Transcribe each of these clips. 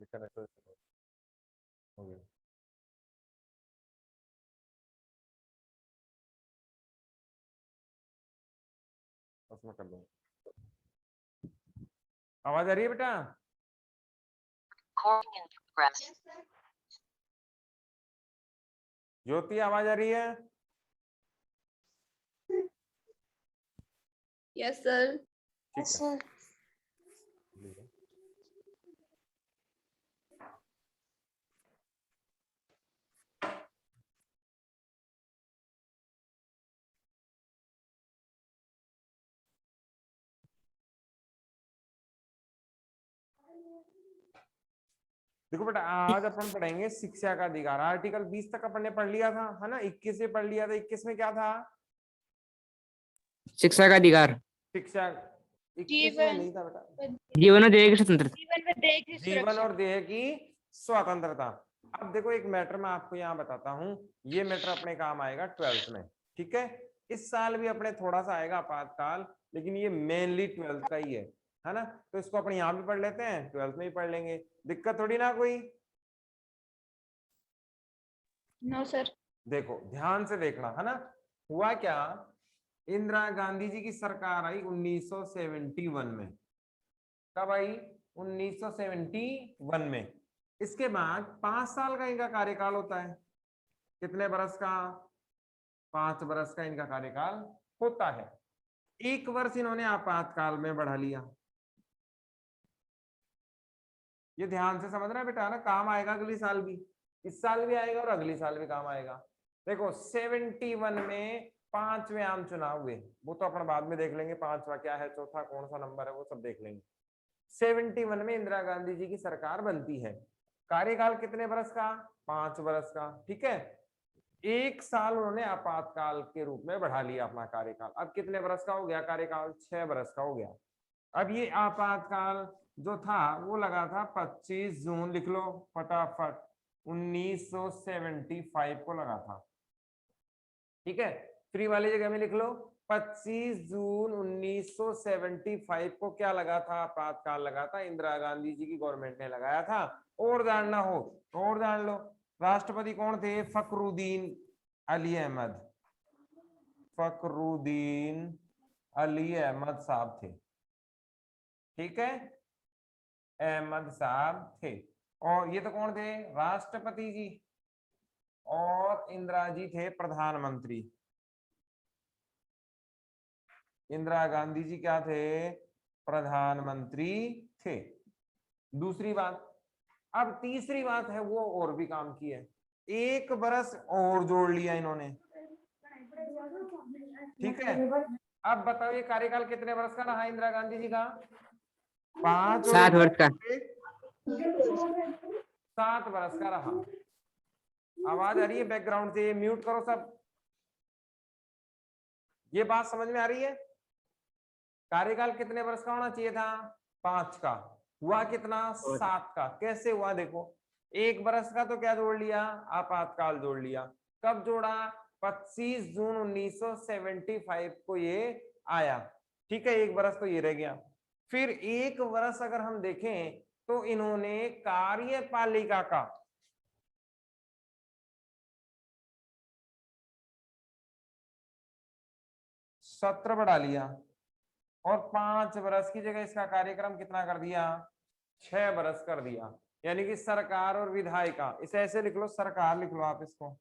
हो गया। उसमें कर दूंगा। आवाज आ रही है बेटा? ज्योति आवाज आ रही है? Yes sir. ठीक है। देखो बेटा, आज अपन पढ़ेंगे शिक्षा का अधिकार। आर्टिकल 20 तक अपन ने पढ़ लिया था, है ना? 21 से पढ़ लिया था। 21 में क्या था? शिक्षा का अधिकार। शिक्षा 21 में नहीं था बेटा। जीवन और देह की स्वतंत्रता। जीवन और देह की स्वतंत्रता। अब देखो, एक मैटर मैं आपको यहाँ बताता हूँ। ये मैटर अपने काम आएगा 12th में, ठीक है? इस साल भी अपने थोड़ा सा आएगा आपातकाल, लेकिन ये मेनली 12th का ही है ना? तो इसको अपन यहाँ भी पढ़ लेते हैं, 12th में ही पढ़ लेंगे, दिक्कत थोड़ी ना कोई। No sir. देखो ध्यान से देखना, है ना? हुआ क्या, इंदिरा गांधी जी की सरकार आई 1971 में। कब आई? 1971 में। इसके बाद 5 साल का इनका कार्यकाल होता है। कितने बरस का? 5 बरस का इनका कार्यकाल होता है। 1 वर्ष इन्होंने आपातकाल में बढ़ा लिया। ये ध्यान से समझना बेटा, ना काम आएगा अगली साल भी, इस साल भी आएगा और अगली साल भी काम आएगा। देखो 71 में 5वें आम चुनाव हुए, वो तो अपन बाद में देख लेंगे, 5वां क्या है, चौथा कौन सा नंबर है, वो सब देख लेंगे। 71 में इंदिरा गांधी जी की सरकार बनती है। कार्यकाल कितने बरस का? 5 बरस का, ठीक है? 1 साल उन्होंने आपातकाल के रूप में बढ़ा लिया अपना कार्यकाल। अब कितने बरस का हो गया कार्यकाल? 6 बरस का हो गया। अब ये आपातकाल जो था वो लगा था 25 जून, लिख लो फटाफट, 1975 को लगा था, ठीक है? फ्री वाली जगह में लिख लो 25 जून 1975 को क्या लगा था? आपातकाल लगा था, इंदिरा गांधी जी की गवर्नमेंट ने लगाया था। और जानना हो तो और जान लो, राष्ट्रपति कौन थे? फखरुद्दीन अली अहमद। फखरुद्दीन अली अहमद साहब थे, ठीक है? अहमद साहब थे। और ये तो कौन थे? राष्ट्रपति जी। और इंदिरा जी थे प्रधानमंत्री। इंदिरा गांधी जी क्या थे? प्रधानमंत्री थे। दूसरी बात, अब तीसरी बात है, वो और भी काम की है। 1 बरस और जोड़ लिया इन्होंने, ठीक है? अब बताओ ये कार्यकाल कितने बरस का रहा इंदिरा गांधी जी का? 5 और 7 वर्ष का। 7 बरस का रहा। आवाज आ रही है बैकग्राउंड से? म्यूट करो सब। ये बात समझ में आ रही है? कार्यकाल कितने वर्ष का होना चाहिए था? 5 का। हुआ कितना? 7 का। कैसे हुआ देखो, 1 बरस का तो क्या जोड़ लिया? आपातकाल जोड़ लिया। कब जोड़ा? 25 जून 1975 को ये आया, ठीक है? 1 बरस तो ये रह गया। फिर 1 बरस अगर हम देखें तो इन्होंने कार्यपालिका का सत्र बढ़ा लिया और 5 बरस की जगह इसका कार्यक्रम कितना कर दिया? 6 बरस कर दिया। यानी कि सरकार और विधायिका, इसे ऐसे लिख लो, सरकार लिख लो आप इसको,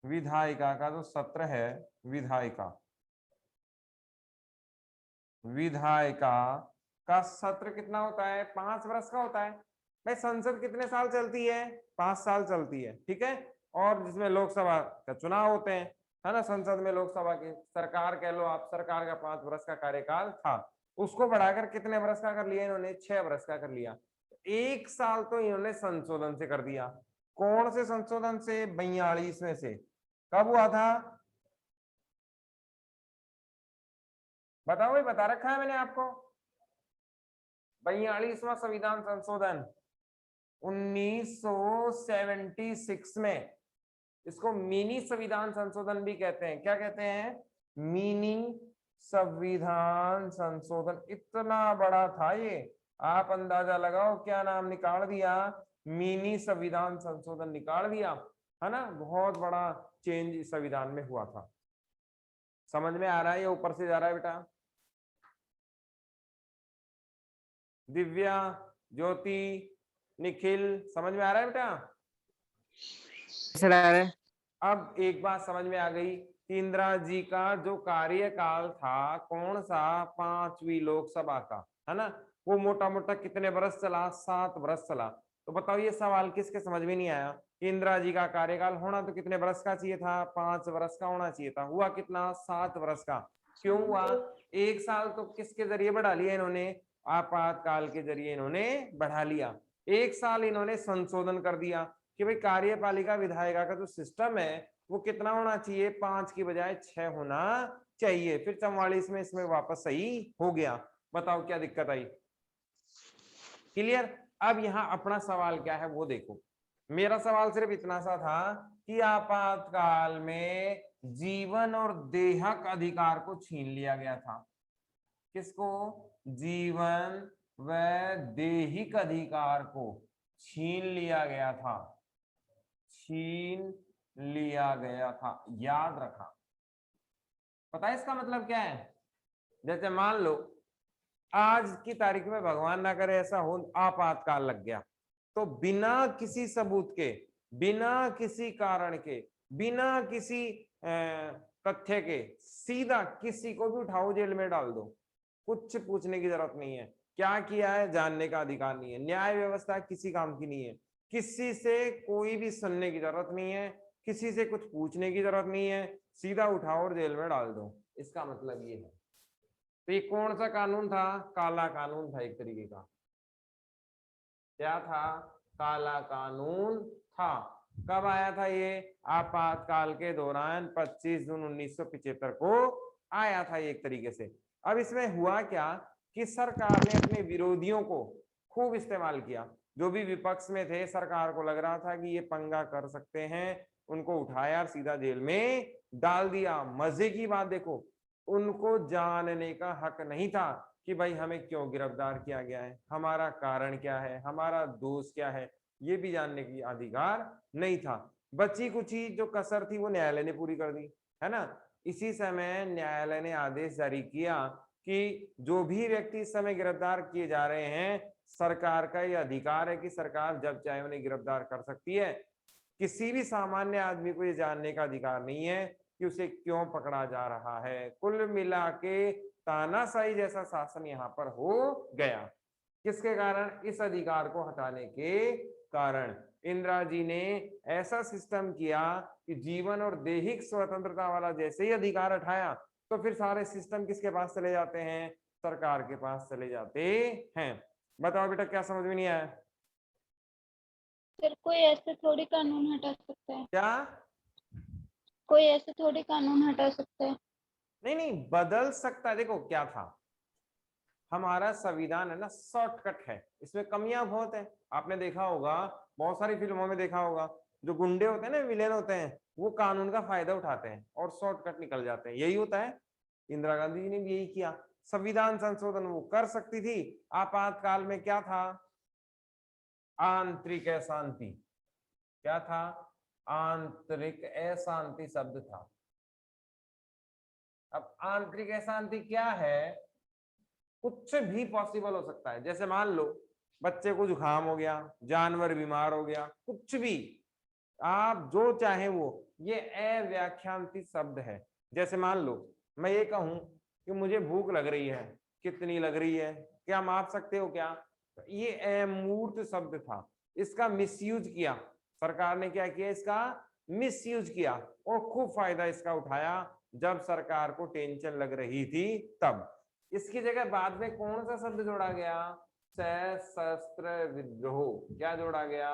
विधायिका का जो सत्र है, विधायिका विधायिका का सत्र कितना होता है? 5 वर्ष का होता है। भाई संसद कितने साल चलती है? 5 साल चलती है, ठीक है? और जिसमें लोकसभा का चुनाव होते हैं, है ना? संसद में लोकसभा की सरकार कह लो आप, सरकार का 5 वर्ष का कार्यकाल था, उसको बढ़ाकर कितने वर्ष का कर लिया इन्होंने? 6 वर्ष का कर लिया। 1 साल तो इन्होंने संशोधन से कर दिया। कौन से संशोधन से? 42वें से। कब हुआ था? बताओ भाई, बता रखा है मैंने आपको। 42वां संविधान संशोधन 1976 में। इसको मिनी संविधान संशोधन भी कहते हैं। क्या कहते हैं? मिनी संविधान संशोधन। इतना बड़ा था ये, आप अंदाजा लगाओ क्या नाम निकाल दिया, मिनी संविधान संशोधन निकाल दिया, है ना। बहुत बड़ा चेंज संविधान में हुआ था। समझ में आ रहा है या ऊपर से जा रहा है बेटा? दिव्या, ज्योति, निखिल, समझ में आ रहा है बेटा? सर आ रहा है। अब एक बात समझ में आ गई कि इंदिरा जी का जो कार्यकाल था कौन सा, 5वीं लोकसभा का, है ना। वो मोटा मोटा कितने बरस चला, 7 बरस चला। तो बताओ ये सवाल किसके समझ में नहीं आया कि इंदिरा जी का कार्यकाल होना तो कितने बरस का चाहिए था, 5 बरस का होना चाहिए था, हुआ कितना, 7 बरस का। क्यों हुआ? 1 साल तो किसके जरिए बढ़ा लिया इन्होंने, आपातकाल के जरिए इन्होंने बढ़ा लिया। 1 साल इन्होंने संशोधन कर दिया कि भाई कार्यपालिका विधायिका का जो सिस्टम है वो कितना होना चाहिए, 5 की बजाय 6 होना चाहिए। फिर 44 में इसमें वापस सही हो गया। बताओ क्या दिक्कत आई? क्लियर? अब यहाँ अपना सवाल क्या है वो देखो। मेरा सवाल सिर्फ इतना सा था कि आपातकाल में जीवन और देहक अधिकार को छीन लिया गया था। किसको? जीवन व देहिक अधिकार को छीन लिया गया था, छीन लिया गया था। याद रखा। पता है इसका मतलब क्या है? जैसे मान लो आज की तारीख में भगवान ना करे ऐसा हो, आपातकाल लग गया, तो बिना किसी सबूत के, बिना किसी कारण के, बिना किसी तथ्य के सीधा किसी को भी उठाओ जेल में डाल दो, कुछ पूछने की जरूरत नहीं है। क्या किया है जानने का अधिकार नहीं है। न्याय व्यवस्था किसी काम की नहीं है। किसी से कोई भी सुनने की जरूरत नहीं है, किसी से कुछ पूछने की जरूरत नहीं है, सीधा उठाओ और जेल में डाल दो। इसका मतलब ये है। तो ये कौन सा कानून था? काला कानून था एक तरीके का। क्या था? काला कानून था। कब आया था ये? आपातकाल के दौरान 25 जून 1975 को आया था ये एक तरीके से। अब इसमें हुआ क्या कि सरकार ने अपने विरोधियों को खूब इस्तेमाल किया। जो भी विपक्ष में थे, सरकार को लग रहा था कि ये पंगा कर सकते हैं, उनको उठाया और सीधा जेल में डाल दिया। मजे की बात देखो, उनको जानने का हक नहीं था कि भाई हमें क्यों गिरफ्तार किया गया है, हमारा कारण क्या है, हमारा दोष क्या है, ये भी जानने की अधिकार नहीं था। बची कुची जो कसर थी वो न्यायालय ने पूरी कर दी, है ना। इसी समय न्यायालय ने आदेश जारी किया कि जो भी व्यक्ति इस समय गिरफ्तार किए जा रहे हैं, सरकार का ये अधिकार है कि सरकार जब चाहे उन्हें गिरफ्तार कर सकती है। किसी भी सामान्य आदमी को ये जानने का अधिकार नहीं है कि उसे क्यों पकड़ा जा रहा है। कुल मिला के तानाशाही जैसा शासन यहाँ पर हो गया। किसके कारण? इस अधिकार को हटाने के कारण। इंदिरा जी ने ऐसा सिस्टम किया कि जीवन और दैहिक स्वतंत्रता वाला जैसे ही अधिकार हटाया तो फिर सारे सिस्टम किसके पास चले जाते हैं? सरकार के पास चले जाते हैं। बताओ बेटा क्या समझ में नहीं आया? सर कोई ऐसे थोड़ी कानून हटा सकता है, क्या? कोई ऐसे थोड़ी कानून हटा सकता है। नहीं नहीं, बदल सकता है। देखो क्या था, हमारा संविधान है ना शॉर्टकट है, इसमें कमियां बहुत है। आपने देखा होगा, बहुत सारी फिल्मों में देखा होगा, जो गुंडे होते हैं ना, विलेन होते हैं, वो कानून का फायदा उठाते हैं और शॉर्टकट निकल जाते हैं। यही होता है। इंदिरा गांधी जी ने भी यही किया। संविधान संशोधन वो कर सकती थी। आपातकाल में क्या था? आंतरिक अशांति। क्या था? आंतरिक अशांति शब्द था। अब आंतरिक अशांति क्या है? कुछ भी पॉसिबल हो सकता है। जैसे मान लो बच्चे को जुकाम हो गया, जानवर बीमार हो गया, कुछ भी आप जो चाहे वो, ये अव्याख्यांति शब्द है। जैसे मान लो मैं ये कहूं कि मुझे भूख लग रही है, कितनी लग रही है, क्या माप सकते हो क्या? ये अमूर्त शब्द था, इसका मिसयूज किया सरकार ने। क्या किया? इसका मिसयूज किया और खूब फायदा इसका उठाया। जब सरकार को टेंशन लग रही थी तब इसकी जगह बाद में कौन सा शब्द जोड़ा गया? सशस्त्र विद्रोह। क्या जोड़ा गया?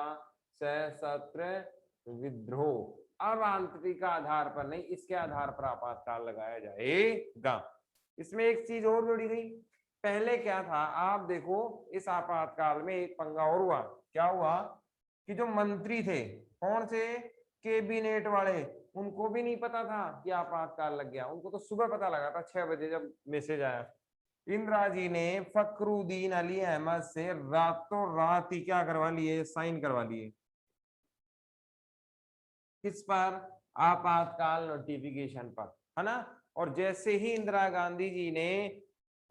सशस्त्र विद्रोह। अब आंतरिक आधार पर नहीं, इसके आधार पर आपातकाल लगाया जाएगा। इसमें एक चीज और जोड़ी गई। पहले क्या था आप देखो, इस आपातकाल में एक पंगा और हुआ। क्या हुआ कि जो मंत्री थे, कौन से? कैबिनेट वाले, उनको भी नहीं पता था कि आपातकाल लग गया। उनको तो सुबह पता लगा था 6 बजे जब मैसेज आया। इंदिरा जी ने फखरुद्दीन अली अहमद से रातों रात ही क्या करवा लिए, साइन करवा लिए। किस पर? आपातकाल नोटिफिकेशन पर, है ना। और जैसे ही इंदिरा गांधी जी ने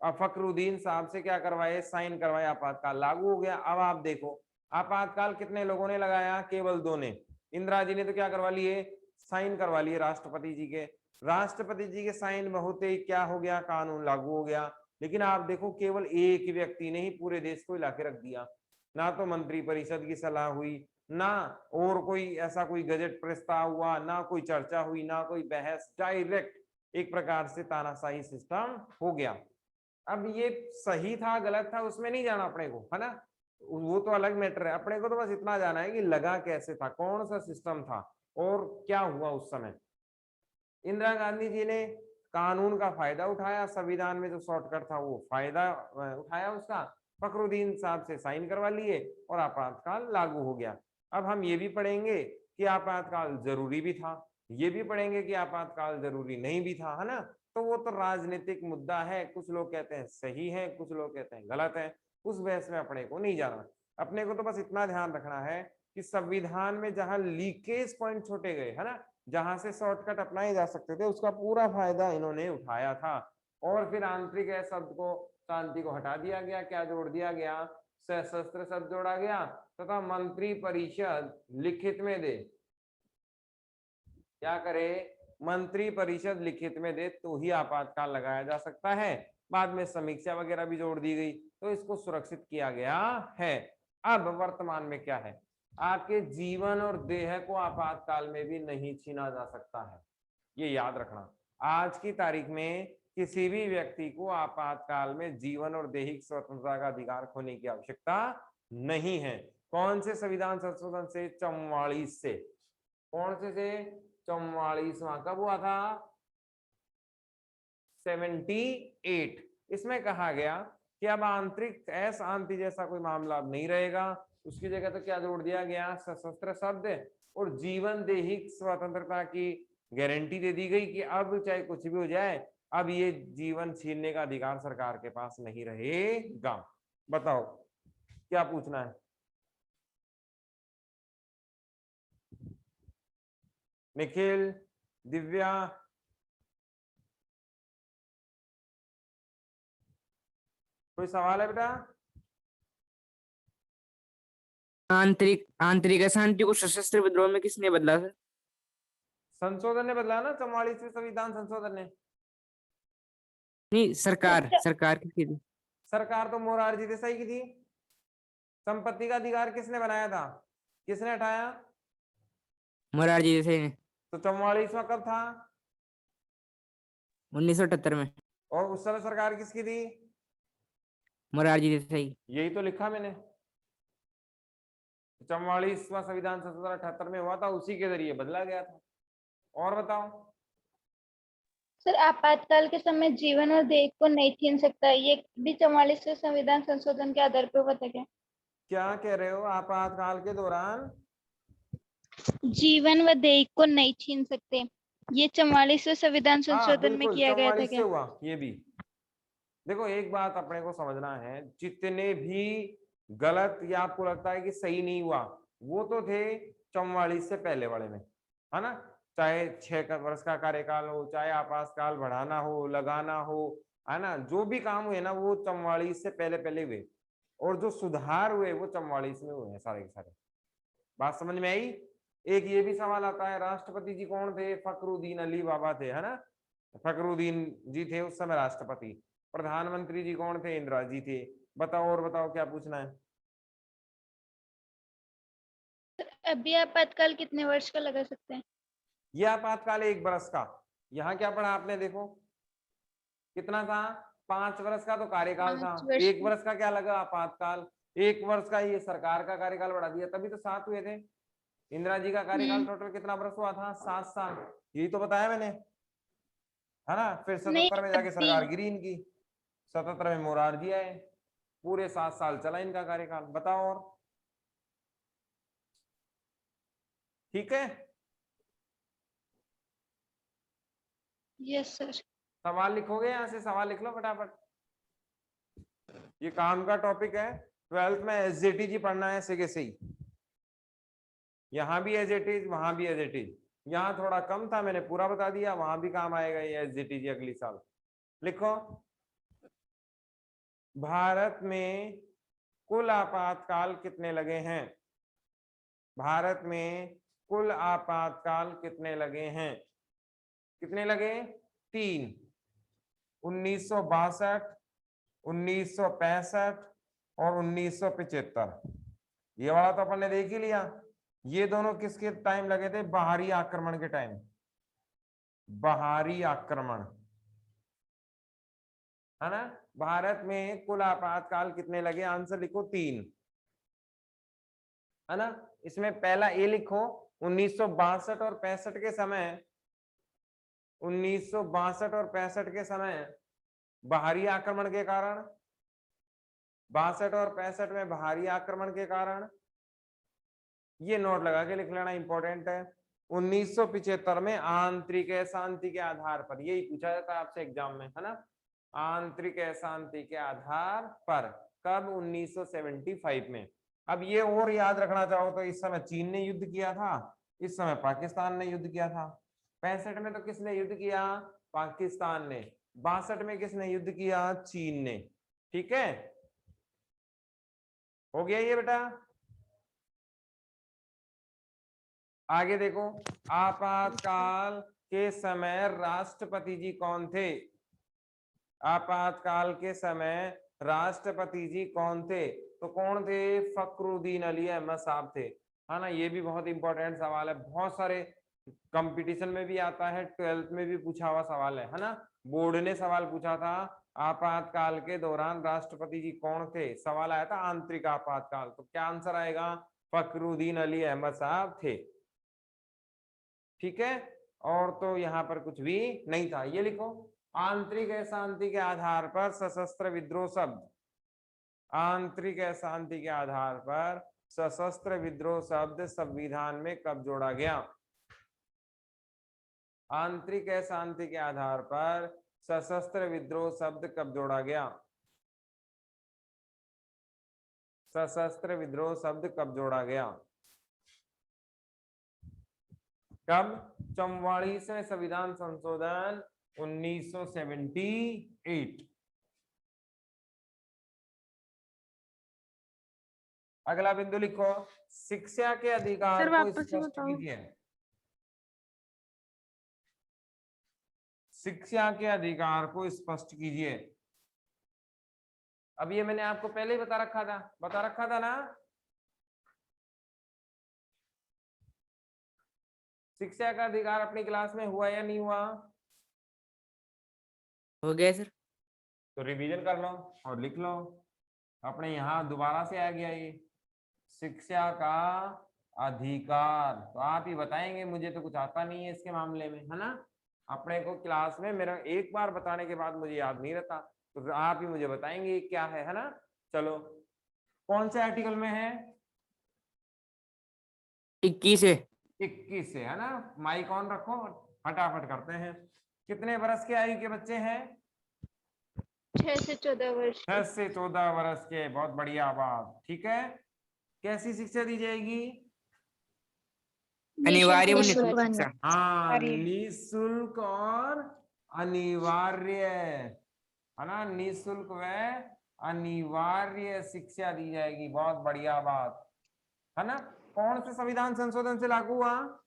फखरुद्दीन साहब से क्या करवाए, साइन करवाए, आपातकाल लागू हो गया। अब आप देखो आपातकाल कितने लोगों ने लगाया, केवल 2 ने। इंदिरा जी ने तो क्या करवा लिए, साइन करवा लिए राष्ट्रपति जी के। राष्ट्रपति जी के साइन होते ही क्या हो गया, कानून लागू हो गया। लेकिन आप देखो केवल एक व्यक्ति ने ही पूरे देश को हिला के रख दिया। ना तो मंत्रिपरिषद की सलाह हुई, ना और कोई ऐसा कोई गजट प्रस्ताव हुआ, ना कोई चर्चा हुई, ना कोई बहस, डायरेक्ट एक प्रकार से तानाशाही सिस्टम हो गया। अब ये सही था गलत था उसमें नहीं जाना अपने को, है ना, वो तो अलग मैटर है। अपने को तो बस इतना जाना है कि लगा कैसे था, कौन सा सिस्टम था और क्या हुआ उस समय। इंदिरा गांधी जी ने कानून का फायदा उठाया, संविधान में जो शॉर्टकट था वो फायदा उठाया उसका, फखरुद्दीन साहब से साइन करवा लिए और आपातकाल लागू हो गया। अब हम ये भी पढ़ेंगे कि आपातकाल जरूरी भी था, ये भी पढ़ेंगे कि आपातकाल जरूरी नहीं भी था, है ना। तो वो तो राजनीतिक मुद्दा है, कुछ लोग कहते हैं सही है, कुछ लोग कहते हैं गलत है, उस बहस में अपने को नहीं जाना। अपने को तो बस इतना ध्यान रखना है कि संविधान में जहां लीकेज पॉइंट छोटे गए, है ना, जहां से शॉर्टकट अपनाए जा सकते थे, उसका पूरा फायदा इन्होंने उठाया था। और फिर आंतरिक शब्द को, शांति को हटा दिया गया, क्या जोड़ दिया गया, सशस्त्र शब्द जोड़ा गया तथा मंत्री परिषद लिखित में दे, क्या करे, मंत्री परिषद लिखित में दे तो ही आपातकाल लगाया जा सकता है। बाद में समीक्षा वगैरह भी जोड़ दी गई, तो इसको सुरक्षित किया गया है। अब वर्तमान में क्या है, आपके जीवन और देह को आपातकाल में भी नहीं छीना जा सकता है, ये याद रखना। आज की तारीख में किसी भी व्यक्ति को आपातकाल में जीवन और दैहिक स्वतंत्रता का अधिकार खोने की आवश्यकता नहीं है। कौन से संविधान संशोधन से? 44 से। कौन से? 44वां। कब हुआ था? 78। इसमें कहा गया कि अब आंतरिक अशांति जैसा कोई मामला अब नहीं रहेगा, उसकी जगह तो क्या जोड़ दिया गया, सशस्त्र शब्द, और जीवन दैहिक स्वतंत्रता की गारंटी दे दी गई कि अब चाहे कुछ भी हो जाए, अब ये जीवन छीनने का अधिकार सरकार के पास नहीं रहेगा। बताओ क्या पूछना है? निखिल, दिव्या, कोई सवाल है बेटा? आंतरिक आंतरिक अशांति को सशस्त्र विद्रोह में किसने बदला सर? संशोधन ने बदला ना, 44वें संविधान संशोधन ने। नहीं, सरकार अच्छा, सरकार किसकी थी? सरकार तो मोरारजी देसाई की थी। संपत्ति का अधिकार किसने बनाया था, किसने हटाया? मोरारजी देसाई ने तो 44वां कब था? 1978 में। और उस समय सरकार किसकी थी? मोरारजी देसाई। यही तो लिखा मैंने। 44वां संविधान संशोधन 78 में हुआ था, उसी के जरिए बदला गया था। और बताओ। सर आपातकाल के समय जीवन और देह को नहीं छीन सकता, ये भी 44वें संविधान संशोधन के आधार पर हुआ था क्या? क्या कह रहे हो? आपातकाल के दौरान जीवन व देह को नहीं छीन सकते, ये 44वें संविधान हाँ संशोधन में बिल्कुल किया गया था 44 से क्या? हुआ ये भी। देखो एक बात अपने को समझना है, जितने भी गलत या आपको लगता है कि सही नहीं हुआ, वो तो थे 44 से पहले वाले में, है ना। चाहे 6 वर्ष का कार्यकाल हो, चाहे आपातकाल बढ़ाना हो, लगाना हो, है ना, जो भी काम हुए ना वो 44 से पहले पहले हुए, और जो सुधार हुए वो 44 में हुए हैं सारे के सारे। बात समझ में आई? एक ये भी सवाल आता है, राष्ट्रपति जी कौन थे? फखरुद्दीन अली बाबा थे, है ना। फखरुद्दीन जी थे उस समय राष्ट्रपति। प्रधानमंत्री जी कौन थे? इंदिरा जी थे। बताओ और बताओ क्या पूछना है? अभी आपातकाल कितने वर्ष का लगा सकते हैं? यह आपातकाल 1 वर्ष का। यहाँ क्या पढ़ा आपने? देखो कितना था, 5 वर्ष का तो कार्यकाल था, 5 वर्ष 1 वर्ष का क्या लगा? आपातकाल। 1 वर्ष का ये सरकार का कार्यकाल बढ़ा दिया, तभी तो 7 हुए थे। इंदिरा जी का कार्यकाल टोटल कितना वर्ष हुआ था? 7 साल। यही तो बताया मैंने, है ना। फिर नहीं 77 में जाके अभी। सरकार गिरी इनकी, 77 में मोरारजी आए, पूरे 7 साल चला इनका कार्यकाल। बताओ और। ठीक है, यस सर। सवाल लिखोगे? यहाँ से सवाल लिख लो फटाफट। ये काम का टॉपिक है। 12th में एसजीटीजी पढ़ना है ऐसे कैसे ही, यहाँ भी एज इट इज, वहां भी एज इट इज। यहाँ थोड़ा कम था, मैंने पूरा बता दिया, वहां भी काम आएगा ये एसजीटीजी अगली साल। लिखो, भारत में कुल आपातकाल कितने लगे हैं? भारत में कुल आपातकाल कितने लगे हैं? कितने लगे? 3। 1962, 1965 और 1975। ये वाला तो अपन ने देख ही लिया। ये दोनों किसके टाइम लगे थे? बाहरी आक्रमण के टाइम। बाहरी आक्रमण, है ना। भारत में कुल आपातकाल कितने लगे? आंसर लिखो 3, है ना। इसमें पहला ए लिखो, 1962 और 65 के समय, 1962 और 65 के समय बाहरी आक्रमण के कारण, 62 और 65 में बाहरी आक्रमण के कारण, ये नोट लगा के लिख लेना, इंपॉर्टेंट है। 1975 में आंतरिक अशांति के आधार पर, यही पूछा जाता है आपसे एग्जाम में, है ना। आंतरिक अशांति के आधार पर, कब? 1975 में। अब ये और याद रखना चाहो तो इस समय चीन ने युद्ध किया था, इस समय पाकिस्तान ने युद्ध किया था। 65 में तो किसने युद्ध किया? पाकिस्तान ने। 62 में किसने युद्ध किया? चीन ने। ठीक है, हो गया ये बेटा। आगे देखो, आपातकाल के समय राष्ट्रपति जी कौन थे? आपातकाल के समय राष्ट्रपति जी कौन थे? तो कौन थे? फखरुद्दीन अली अहमद साहब थे, है ना। ये भी बहुत इंपॉर्टेंट सवाल है, बहुत सारे कंपटीशन में भी आता है, 12th में भी पूछा हुआ सवाल है ना। बोर्ड ने सवाल पूछा था, आपातकाल के दौरान राष्ट्रपति जी कौन थे? सवाल आया था आंतरिक आपातकाल, तो क्या आंसर आएगा? फखरुद्दीन अली अहमद साहब थे। ठीक है, और तो यहाँ पर कुछ भी नहीं था। ये लिखो, आंतरिक अशांति के आधार पर सशस्त्र विद्रोह शब्द, आंतरिक अशांति के आधार पर सशस्त्र विद्रोह शब्द संविधान में कब जोड़ा गया? आंतरिक अशांति के आधार पर सशस्त्र विद्रोह शब्द कब जोड़ा गया? सशस्त्र विद्रोह शब्द कब जोड़ा गया? कब? 44वें संविधान संशोधन 1978। अगला बिंदु लिखो, शिक्षा के अधिकार को स्पष्ट कीजिए। शिक्षा के अधिकार को स्पष्ट कीजिए। अब ये मैंने आपको पहले ही बता रखा था ना। शिक्षा का अधिकार अपनी क्लास में हुआ या नहीं हुआ? हो गया सर। तो रिवीजन कर लो और लिख लो। अपने यहाँ दोबारा से आ गया ये शिक्षा का अधिकार। तो आप ही बताएंगे, मुझे तो कुछ आता नहीं है इसके मामले में, है ना। अपने को क्लास में मेरा एक बार बताने के बाद मुझे याद नहीं रहता, तो आप ही मुझे बताएंगे क्या है ना। चलो, कौन से आर्टिकल में है? 21 है। 21 से, है ना। माइक ऑन रखो, फटाफट करते हैं। कितने वर्ष के आयु के बच्चे हैं? 6 से 14 वर्ष 10 से 14 वर्ष के। बहुत बढ़िया बात। ठीक है, कैसी शिक्षा दी जाएगी? अनिवार्य व निःशुल्क निःशुल्क शिक्षा। हाँ, निःशुल्क और अनिवार्य, है ना। निःशुल्क व अनिवार्य शिक्षा दी जाएगी। बहुत बढ़िया बात, है ना। कौन से संविधान संशोधन से लागू हुआ?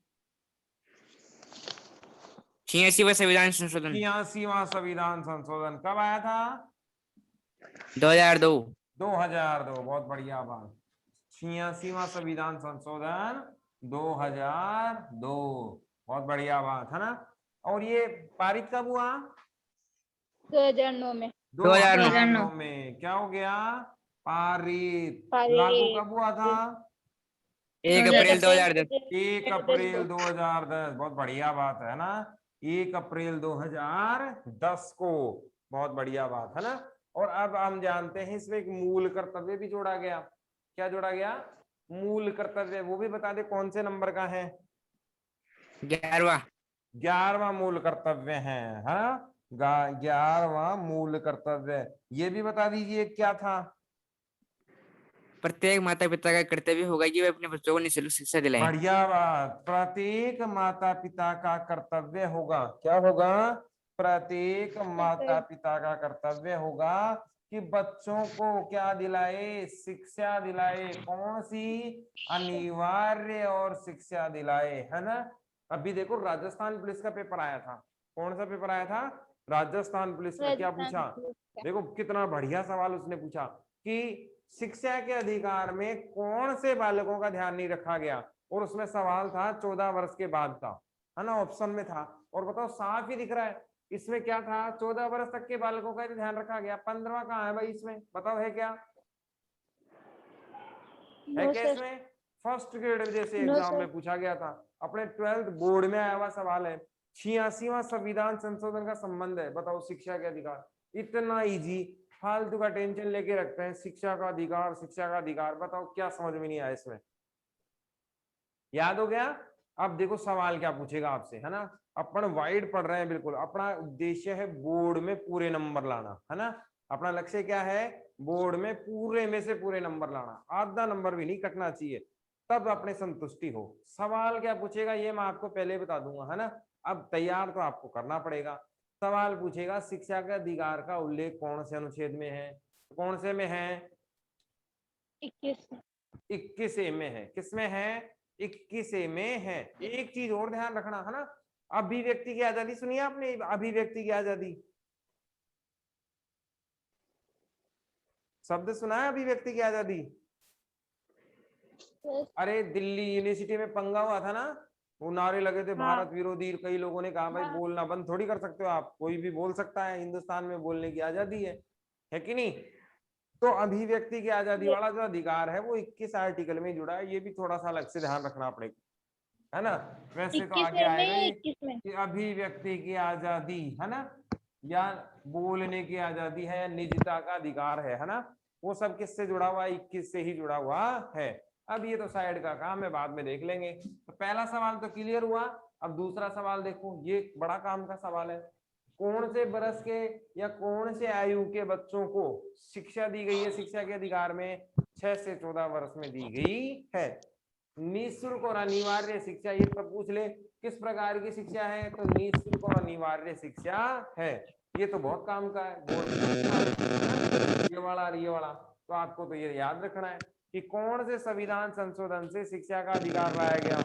86वां संविधान संशोधन 86वां संविधान संशोधन कब आया था? 2002। 2002। बहुत बढ़िया बात। 86वां संविधान संशोधन 2002। बहुत बढ़िया बात, है ना। और ये पारित कब हुआ? 2009 में। 2009 में क्या हो गया? पारित। लागू कब हुआ था? 1 अप्रैल 2010। 1 अप्रैल 2010। बहुत बढ़िया बात है ना, 1 अप्रैल 2010 को। बहुत बढ़िया बात है ना। और अब हम जानते हैं इसमें एक मूल कर्तव्य भी जोड़ा गया। क्या जोड़ा गया? मूल कर्तव्य। वो भी बता दे कौन से नंबर का है? 11वां। 11वां मूल कर्तव्य है ना। 11वां मूल कर्तव्य, ये भी बता दीजिए क्या था। प्रत्येक माता पिता का कर्तव्य होगा कि वे अपने बच्चों को निःशुल्क शिक्षा दिलाएं। बढ़िया बात, प्रत्येक माता पिता का कर्तव्य होगा, क्या होगा, प्रत्येक माता पिता का कर्तव्य होगा कि बच्चों को क्या दिलाए, शिक्षा दिलाए। कौन सी, अनिवार्य और शिक्षा दिलाए, है ना। अभी देखो राजस्थान पुलिस का पेपर आया था, कौन सा पेपर आया था, राजस्थान पुलिस का। क्या राजस्थान पूछा, पुलिस का। देखो कितना बढ़िया सवाल उसने पूछा कि शिक्षा के अधिकार में कौन से बालकों का ध्यान नहीं रखा गया। और उसमें सवाल था 14 वर्ष के बाद का, है ना, ऑप्शन में था। और बताओ साफ ही दिख रहा है इसमें क्या था, 14 वर्ष तक के बालकों का ध्यान रखा गया। 15वां कहाँ है भाई इसमें, बताओ है क्या, है नो क्या सर। इसमें। फर्स्ट ग्रेड जैसे नो एग्जाम सर। में पूछा गया था, अपने 12th बोर्ड में आया हुआ सवाल है। 86वां संविधान संशोधन का संबंध है, बताओ शिक्षा के अधिकार। इतना इजी, फालतू का टेंशन लेके रखते हैं, शिक्षा का अधिकार, शिक्षा का अधिकार, बताओ क्या समझ में नहीं आया इसमें, याद हो गया। अब देखो सवाल क्या पूछेगा आपसे, है ना। अपन वाइड पढ़ रहे हैं बिल्कुल, अपना उद्देश्य है बोर्ड में पूरे नंबर लाना, है ना। अपना लक्ष्य क्या है, बोर्ड में पूरे में से पूरे नंबर लाना, आधा नंबर भी नहीं कटना चाहिए, तब अपने संतुष्टि हो। सवाल क्या पूछेगा ये मैं आपको पहले बता दूंगा, है ना। अब तैयार तो आपको करना पड़ेगा। सवाल पूछेगा शिक्षा के अधिकार का उल्लेख कौन से अनुच्छेद में है, कौन से में है, 21। 21 में है, किसमें है, 21 में है। एक चीज और ध्यान रखना, है ना, अभिव्यक्ति की आजादी सुनिए आपने, अभिव्यक्ति की आजादी शब्द सुना है, अभिव्यक्ति की आजादी। अरे दिल्ली यूनिवर्सिटी में पंगा हुआ था ना, वो नारे लगे थे हाँ। भारत विरोधी, कई लोगों ने कहा भाई हाँ। बोलना बंद थोड़ी कर सकते हो आप, कोई भी बोल सकता है, हिंदुस्तान में बोलने की आजादी है कि नहीं। तो अभिव्यक्ति की आजादी वाला जो अधिकार है वो 21 आर्टिकल में जुड़ा है, ये भी थोड़ा सा अलग से ध्यान रखना पड़ेगा, है ना। वैसे तो 21 आगे में आएगा या ये 21 में? कि अभिव्यक्ति की आजादी, है ना, या बोलने की आजादी है, या निजता का अधिकार है ना, वो सब किससे जुड़ा हुआ है, 21 से ही जुड़ा हुआ है। अब ये तो साइड का काम है, बाद में देख लेंगे। तो पहला सवाल तो क्लियर हुआ। अब दूसरा सवाल देखो, ये बड़ा काम का सवाल है। कौन से बरस के या कौन से आयु के बच्चों को शिक्षा दी गई है, शिक्षा के अधिकार में 6 से 14 वर्ष में दी गई है। निःशुल्क और अनिवार्य शिक्षा, ये पर पूछ ले किस प्रकार की शिक्षा है, तो निःशुल्क और अनिवार्य शिक्षा है। ये तो बहुत काम का है, ये वाला तो आपको तो ये याद रखना है कि कौन से संविधान संशोधन से शिक्षा का अधिकार लाया गया।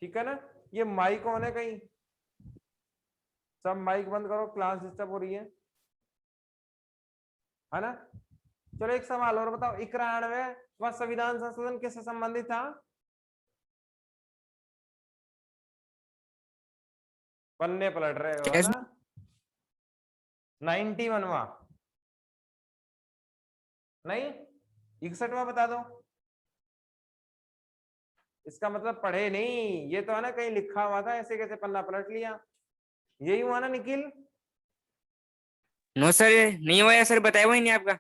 ठीक है ना। ये माइक ऑन है कहीं, सब माइक बंद करो, क्लास डिस्टर्ब हो रही है ना। चलो एक सवाल और बताओ, 91 वह संविधान संशोधन किससे संबंधित था, पन्ने पलट रहे हो, है ना। 91वां नहीं, 61वां बता दो। इसका मतलब पढ़े नहीं, ये तो है ना कहीं लिखा हुआ था, ऐसे कैसे पन्ना पलट लिया, यही हुआ ना निखिल। नो सर, नहीं हुआ है सर, बताया हुआ ही नहीं आपका।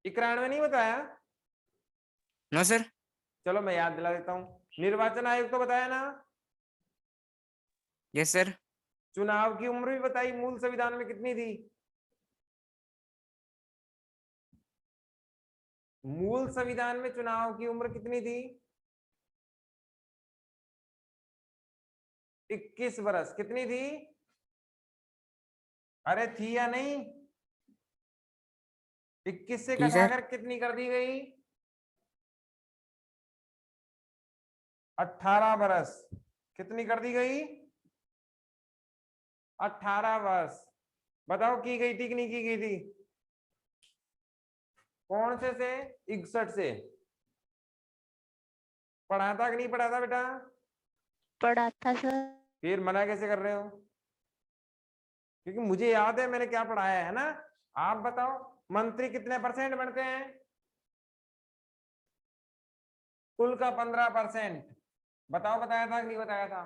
91 नहीं बताया, नो सर। चलो मैं याद दिला देता हूँ। निर्वाचन आयोग तो बताया ना, यस सर। चुनाव की उम्र भी बताई, मूल संविधान में कितनी थी, मूल संविधान में चुनाव की उम्र कितनी थी, 21 वर्ष, कितनी थी, अरे थी या नहीं, 21 से जी सर। घटाकर कितनी कर दी गई, 18 वर्ष, कितनी कर दी गई, 18 वर्ष। बताओ की गई थी कि नहीं की गई थी, कौन से 61 से, पढ़ा था कि नहीं पढ़ा था बेटा, पढ़ा था सर। फिर मना कैसे कर रहे हो, क्योंकि मुझे याद है मैंने क्या पढ़ाया है ना। आप बताओ मंत्री कितने परसेंट बनते हैं, कुल का 15%, बताओ बताया था कि नहीं बताया था,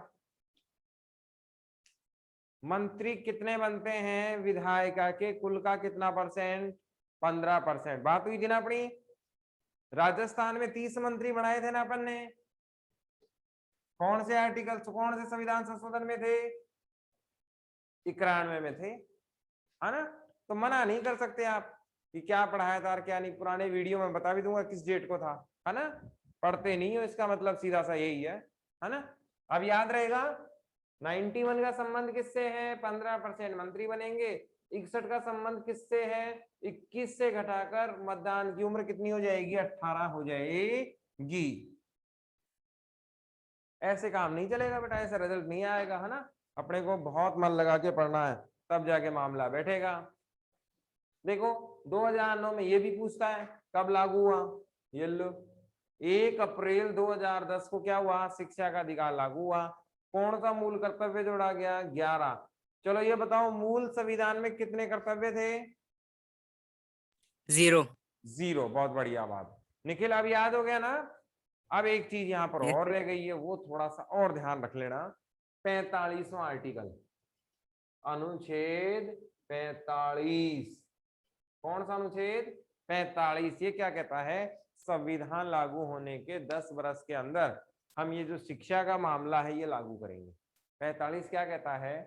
मंत्री कितने बनते हैं विधायिका के कुल का कितना परसेंट, 15%। बात हुई थी ना अपनी, राजस्थान में 30 मंत्री बनाए थे ना अपन ने, कौन से आर्टिकल, कौन से संविधान संशोधन में थे, 91 में थे, है ना। तो मना नहीं कर सकते आप कि क्या पढ़ाया था और क्या नहीं, पुराने वीडियो में बता भी दूंगा किस डेट को था, है ना। पढ़ते नहीं हो इसका मतलब सीधा सा यही है ना। अब याद रहेगा 91 का संबंध किससे है, 15% मंत्री बनेंगे। 61 का संबंध किससे है, 21 से घटाकर मतदान की उम्र कितनी हो जाएगी, 18 हो जाएगी। ऐसे काम नहीं चलेगा बेटा, ऐसा रिजल्ट नहीं आएगा, है ना। अपने को बहुत मन लगा के पढ़ना है, तब जाके मामला बैठेगा। देखो 2009 में ये भी पूछता है कब लागू हुआ, ये लो 1 अप्रैल 2010 को क्या हुआ, शिक्षा का अधिकार लागू हुआ। कौन सा मूल कर्तव्य जोड़ा गया, 11। चलो ये बताओ मूल संविधान में कितने कर्तव्य थे, 0। 0। बहुत बढ़िया बात निखिल, अब याद हो गया ना। अब एक चीज यहाँ पर Yes. और रह गई है, वो थोड़ा सा और ध्यान रख लेना। 45वां आर्टिकल, अनुच्छेद 45। कौन सा अनुच्छेद, 45। ये क्या कहता है, संविधान लागू होने के 10 वर्ष के अंदर हम ये जो शिक्षा का मामला है ये लागू करेंगे। 45 क्या कहता है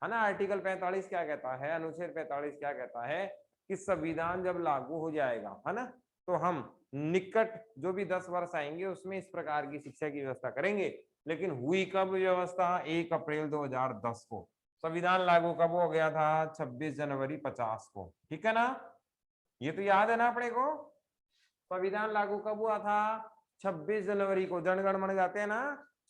ना, आर्टिकल 45 क्या कहता है, अनुच्छेद 45 क्या कहता है कि संविधान जब लागू हो जाएगा, है ना, तो हम निकट जो भी 10 वर्ष आएंगे उसमें इस प्रकार की शिक्षा की व्यवस्था करेंगे। लेकिन हुई कब व्यवस्था, 1 अप्रैल 2010 को। संविधान लागू कब हो गया था, 26 जनवरी 50 को, ठीक है ना। ये तो याद है ना अपने को, संविधान लागू कब हुआ था, 26 जनवरी को। जनगण मन जाते हैं ना,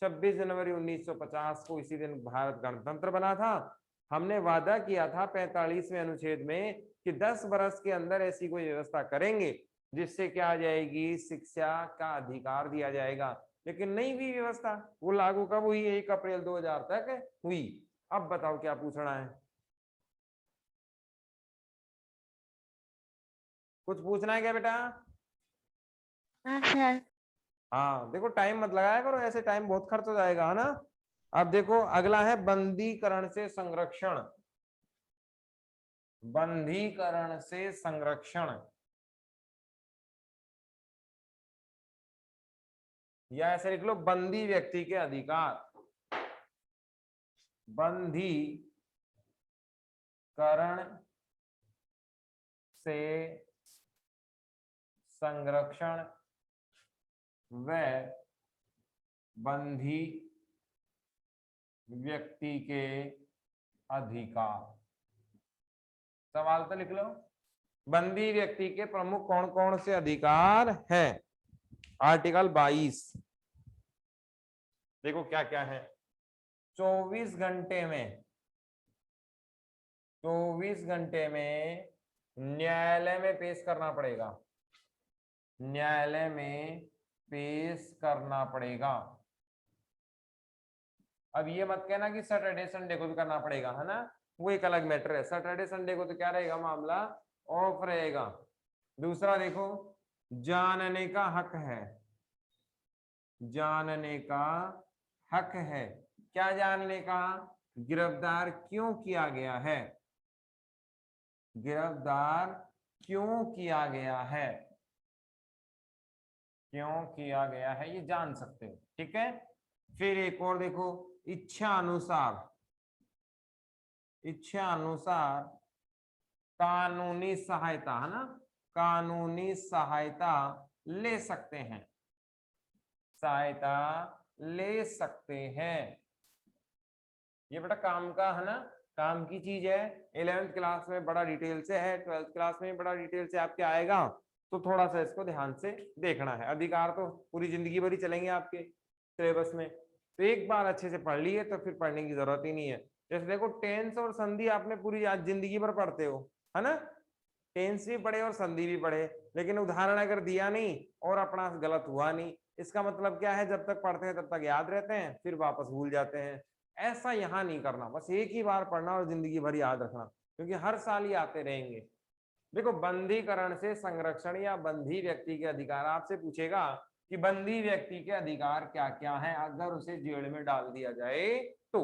26 जनवरी 1950 को, इसी दिन भारत गणतंत्र बना था। हमने वादा किया था 45वें अनुच्छेद में कि 10 वर्ष के अंदर ऐसी कोई व्यवस्था करेंगे जिससे क्या आ जाएगी, शिक्षा का अधिकार दिया जाएगा। लेकिन नहीं हुई व्यवस्था, वो लागू कब हुई, 1 अप्रैल 2000 तक हुई। अब बताओ क्या पूछना है, कुछ पूछना है क्या बेटा। हाँ देखो टाइम मत लगाया करो, ऐसे टाइम बहुत खर्च हो जाएगा, है ना। अब देखो अगला है बंदीकरण से संरक्षण। बंदीकरण से संरक्षण, या ऐसे लिख लो बंदी व्यक्ति के अधिकार। बंदीकरण से संरक्षण व बंदी व्यक्ति के अधिकार। सवाल तो लिख लो, बंदी व्यक्ति के प्रमुख कौन कौन से अधिकार हैं। आर्टिकल 22 देखो क्या क्या है, 24 घंटे में, 24 घंटे में न्यायालय में पेश करना पड़ेगा, न्यायालय में पेश करना पड़ेगा। अब ये मत कहना कि सैटरडे संडे को भी करना पड़ेगा, है ना, वो एक अलग मैटर है। सैटरडे संडे को तो क्या रहेगा, मामला ऑफ रहेगा। दूसरा देखो, जानने का हक है, जानने का हक है। क्या जानने का, गिरफ्तार क्यों किया गया है, गिरफ्तार क्यों किया गया है, क्यों किया गया है, ये जान सकते हो, ठीक है। फिर एक और देखो, इच्छा अनुसार, इच्छा अनुसार कानूनी सहायता, है ना, कानूनी सहायता ले सकते हैं, सहायता ले सकते हैं। ये बेटा काम का, है ना, काम की चीज है। 11th क्लास में बड़ा डिटेल से है, 12th क्लास में बड़ा डिटेल से आपके आएगा, तो थोड़ा सा इसको ध्यान से देखना है। अधिकार तो पूरी जिंदगी भर ही चलेंगे आपके सिलेबस में, तो एक बार अच्छे से पढ़ लिए तो फिर पढ़ने की जरूरत ही नहीं है। जैसे देखो टेंस और संधि आपने पूरी जिंदगी भर पढ़ते हो, है ना, टेंस भी पढ़े और संधि भी पढ़े, लेकिन उदाहरण अगर दिया नहीं और अपना गलत हुआ नहीं, इसका मतलब क्या है, जब तक पढ़ते हैं तब तक याद रहते हैं, फिर वापस भूल जाते हैं। ऐसा यहाँ नहीं करना, बस एक ही बार पढ़ना और जिंदगी भर याद रखना, क्योंकि हर साल ही आते रहेंगे। देखो बंदीकरण से संरक्षण या बंदी व्यक्ति के अधिकार, आपसे पूछेगा कि बंदी व्यक्ति के अधिकार क्या क्या है अगर उसे जेल में डाल दिया जाए तो।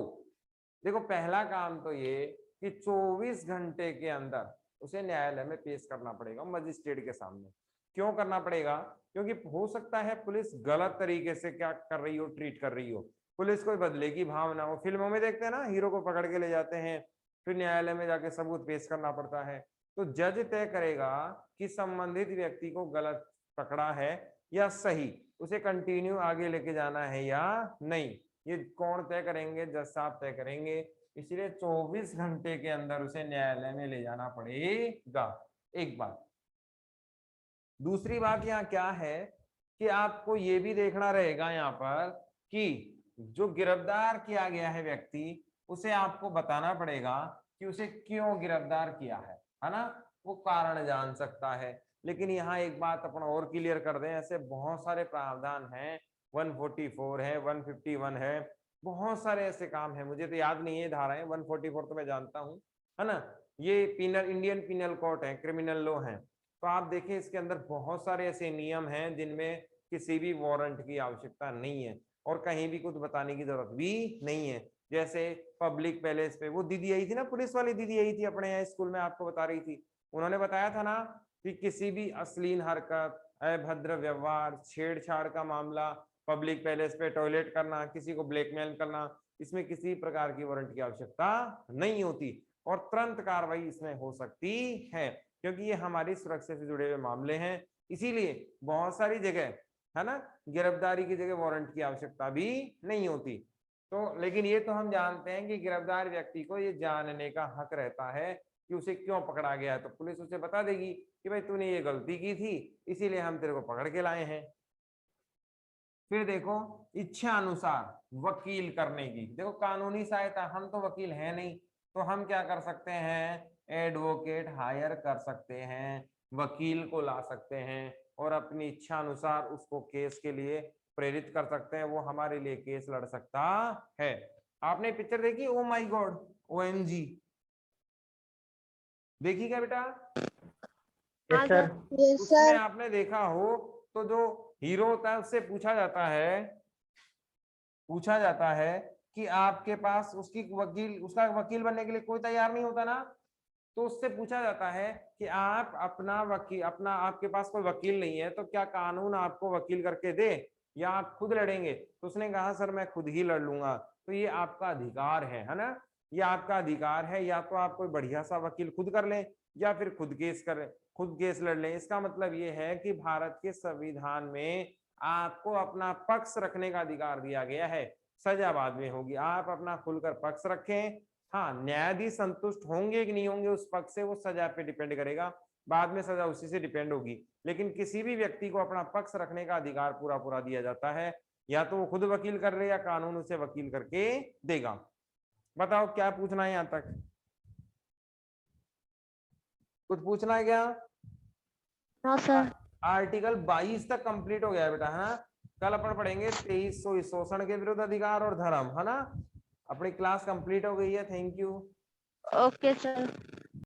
देखो पहला काम तो ये कि 24 घंटे के अंदर उसे न्यायालय में पेश करना पड़ेगा, मजिस्ट्रेट के सामने। क्यों करना पड़ेगा, क्योंकि हो सकता है पुलिस गलत तरीके से क्या कर रही हो, ट्रीट कर रही हो, पुलिस कोई बदले की भावना हो। फिल्मों में देखते हैं ना, हीरो को पकड़ के ले जाते हैं, फिर न्यायालय में जाके सबूत पेश करना पड़ता है। तो जज तय करेगा कि संबंधित व्यक्ति को गलत पकड़ा है या सही, उसे कंटिन्यू आगे लेके जाना है या नहीं, ये कौन तय करेंगे? जज साहब तय करेंगे। इसलिए 24 घंटे के अंदर उसे न्यायालय में ले जाना पड़ेगा। एक बात। दूसरी बात यहाँ क्या है कि आपको ये भी देखना रहेगा यहाँ पर कि जो गिरफ्तार किया गया है व्यक्ति, उसे आपको बताना पड़ेगा कि उसे क्यों गिरफ्तार किया है ना, वो कारण जान सकता है। लेकिन यहाँ एक बात अपन और क्लियर कर दें, ऐसे बहुत सारे प्रावधान हैं, 144 है, 151 है, बहुत सारे ऐसे काम है, मुझे तो याद नहीं है धाराएं। 144 तो मैं जानता हूँ, है ना, ये पिनल इंडियन पिनल कोड है, क्रिमिनल लॉ है। तो आप देखें इसके अंदर बहुत सारे ऐसे नियम हैं जिनमें किसी भी वारंट की आवश्यकता नहीं है और कहीं भी कुछ बताने की जरूरत भी नहीं है। जैसे पब्लिक पैलेस पे वो दीदी आई थी ना, पुलिस वाली दीदी आई थी अपने यहाँ स्कूल में, आपको बता रही थी, उन्होंने बताया था ना कि किसी भी अश्लील हरकत, अभद्र व्यवहार, छेड़छाड़ का मामला, पब्लिक पैलेस पे टॉयलेट करना, किसी को ब्लैकमेल करना, इसमें किसी प्रकार की वारंट की आवश्यकता नहीं होती और तुरंत कार्रवाई इसमें हो सकती है, क्योंकि ये हमारी सुरक्षा से जुड़े हुए मामले हैं। इसीलिए बहुत सारी जगह, है ना, गिरफ्तारी की जगह वारंट की आवश्यकता भी नहीं होती। तो लेकिन ये तो हम जानते हैं कि गिरफ्तार व्यक्ति को ये जानने का हक रहता है कि उसे क्यों पकड़ा गया है। तो पुलिस उसे बता देगी कि भाई तूने ये गलती की थी, इसीलिए हम तेरे को पकड़ के लाए हैं। फिर देखो इच्छा अनुसार वकील करने की, देखो कानूनी सहायता, हम तो वकील हैं नहीं, तो हम क्या कर सकते हैं? एडवोकेट हायर कर सकते हैं, वकील को ला सकते हैं और अपनी इच्छा अनुसार उसको केस के लिए प्रेरित कर सकते हैं, वो हमारे लिए केस लड़ सकता है। आपने पिक्चर देखी ओ माई गॉड, OMG देखी क्या बेटा? Yes sir. उसमें आपने देखा हो तो जो हीरो होता है उससे पूछा जाता है कि आपके पास उसका वकील बनने के लिए कोई तैयार नहीं होता ना, तो उससे पूछा जाता है कि आप आपके पास कोई वकील नहीं है तो क्या कानून आपको वकील करके दे या आप खुद लड़ेंगे? तो उसने कहा सर मैं खुद ही लड़ लूंगा। तो ये आपका अधिकार है ना, ये आपका अधिकार है, या तो आप कोई बढ़िया सा वकील खुद कर लें या फिर खुद केस लड़ लें। इसका मतलब ये है कि भारत के संविधान में आपको अपना पक्ष रखने का अधिकार दिया गया है। सजा बाद में होगी, आप अपना खुलकर पक्ष रखें। हाँ, न्यायाधीश संतुष्ट होंगे कि नहीं होंगे उस पक्ष से, वो सजा पे डिपेंड करेगा, बाद में सजा उसी से डिपेंड होगी। लेकिन किसी भी व्यक्ति को अपना पक्ष रखने का अधिकार पूरा पूरा दिया जाता है, या तो वो खुद वकील कर रहे या कानून उसे वकील करके देगा। बताओ क्या पूछना है यहाँ तक? कुछ पूछना है क्या? हाँ सर। आर्टिकल 22 तक कंप्लीट हो गया है बेटा, है ना। कल अपन पढ़ेंगे 2300 शोषण के विरुद्ध अधिकार और धर्म, है ना। अपनी क्लास कंप्लीट हो गई है। Thank you. Okay sir.